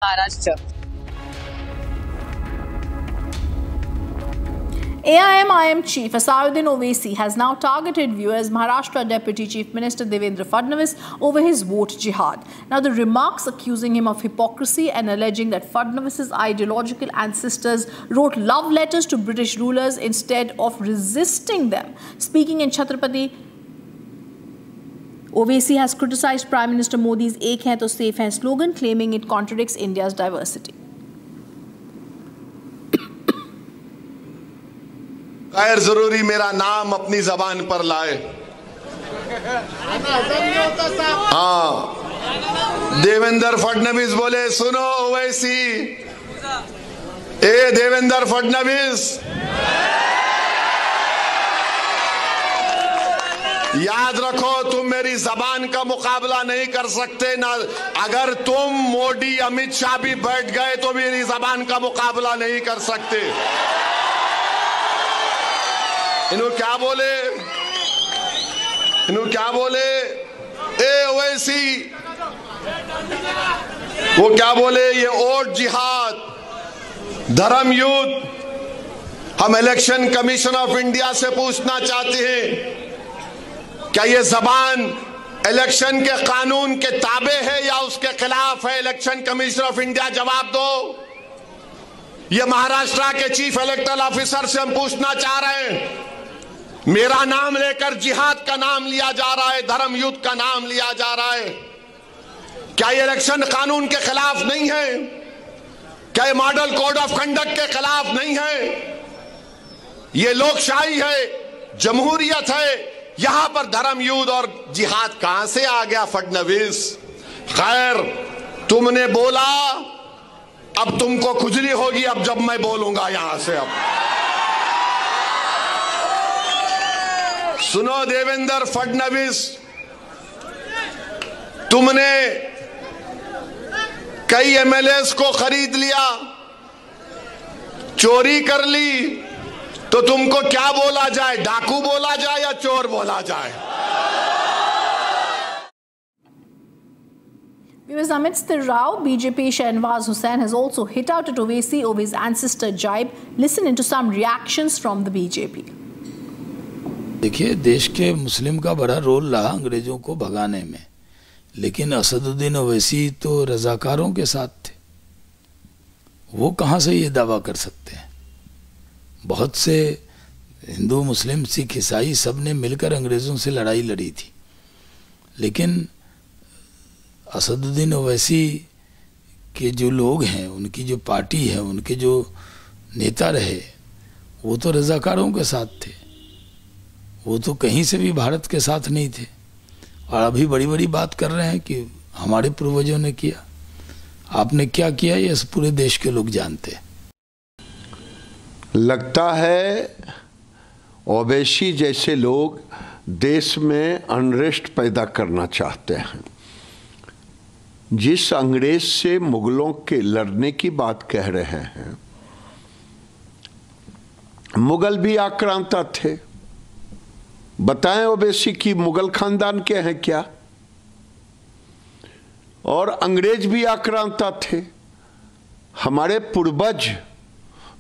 Maharashtra. AIM chief Asaduddin Owaisi has now targeted viewers Maharashtra Deputy Chief Minister Devendra Fadnavis over his vote jihad. Now, the remarks accusing him of hypocrisy and alleging that Fadnavis's ideological ancestors wrote love letters to British rulers instead of resisting them. Speaking in Chhatrapati, Owaisi has criticized Prime Minister Modi's "Ek hai to safe hai" slogan, claiming it contradicts India's diversity. गैर जरूरी मेरा नाम अपनी जबान पर लाए। हाँ, देवेंद्र फडणवीस बोले, सुनो ओवैसी, ए देवेंद्र फडणवीस, याद रखो तुम मेरी जबान का मुकाबला नहीं कर सकते ना। अगर तुम मोदी अमित शाह भी बैठ गए तो मेरी जबान का मुकाबला नहीं कर सकते। इन्हों क्या बोले, ए ओवैसी, वो क्या बोले, ये वोट जिहाद, धर्म युद्ध। हम इलेक्शन कमीशन ऑफ इंडिया से पूछना चाहते हैं, क्या ये जबान इलेक्शन के कानून के ताबे है या उसके खिलाफ है? इलेक्शन कमीशन ऑफ इंडिया जवाब दो। ये महाराष्ट्र के चीफ इलेक्टरल ऑफिसर से हम पूछना चाह रहे हैं, मेरा नाम लेकर जिहाद का नाम लिया जा रहा है, धर्म युद्ध का नाम लिया जा रहा है। क्या ये इलेक्शन कानून के खिलाफ नहीं है? क्या ये मॉडल कोड ऑफ कंडक्ट के खिलाफ नहीं है? ये लोकशाही है, जमहूरियत है, यहां पर धर्म युद्ध और जिहाद कहां से आ गया फडणवीस? खैर, तुमने बोला, अब तुमको खुजली होगी अब जब मैं बोलूंगा यहां से। अब सुनो देवेंद्र फडणवीस, तुमने कई एमएलएस को खरीद लिया, चोरी कर ली, तो तुमको क्या बोला जाए? डाकू बोला जाए या चोर बोला जाए? Viewers, amidst the row, BJP Shahnawaz Hussain has also hit out at Owaisi over his ancestor jibe. Listen into some reactions from the BJP. देखिए, देश के मुस्लिम का बड़ा रोल रहा अंग्रेजों को भगाने में, लेकिन असदुद्दीन ओवैसी तो रजाकारों के साथ थे। वो कहाँ से ये दावा कर सकते हैं? बहुत से हिंदू, मुस्लिम, सिख, ईसाई सब ने मिलकर अंग्रेज़ों से लड़ाई लड़ी थी, लेकिन असदुद्दीन ओवैसी के जो लोग हैं, उनकी जो पार्टी है, उनके जो नेता रहे, वो तो रजाकारों के साथ थे। वो तो कहीं से भी भारत के साथ नहीं थे। और अभी बड़ी बड़ी बात कर रहे हैं कि हमारे पूर्वजों ने किया। आपने क्या किया ये पूरे देश के लोग जानते हैं। लगता है ओवैसी जैसे लोग देश में अनरेस्ट पैदा करना चाहते हैं। जिस अंग्रेज से मुगलों के लड़ने की बात कह रहे हैं, मुगल भी आक्रांता थे। बताएं ओवैसी की मुगल खानदान के हैं क्या? और अंग्रेज भी आक्रांता थे। हमारे पूर्वज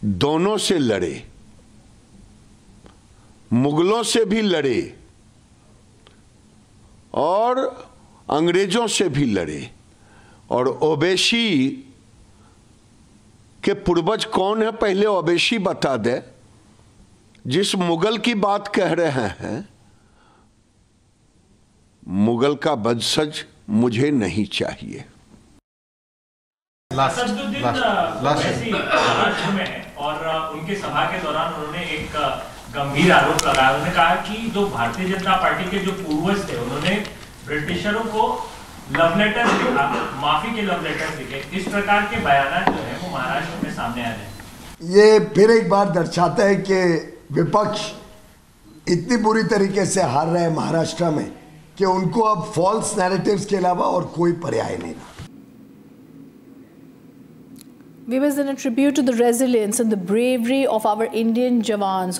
दोनों से लड़े, मुगलों से भी लड़े और अंग्रेजों से भी लड़े। और ओवैसी के पूर्वज कौन है, पहले ओवैसी बता दे। जिस मुगल की बात कह रहे हैं, मुगल का वंशज मुझे नहीं चाहिए। महाराष्ट्र में और उनके सभा के दौरान उन्होंने एक गंभीर आरोप लगाया। उन्होंने कहा कि जो भारतीय जनता पार्टी के जो पूर्वज थे, उन्होंने ब्रिटिशरों को लव लेटर लिखा, माफी के लव लेटर लिखे। इस प्रकार के बयान जो है वो महाराष्ट्र में सामने आ रहे हैं। ये फिर एक बार दर्शाता है कि विपक्ष इतनी बुरी तरीके से हार रहे हैं महाराष्ट्र में कि उनको अब फॉल्स नैरेटिव्स के अलावा और कोई पर्याय नहीं। Viewers, in a tribute to the resilience and the bravery of our Indian jawans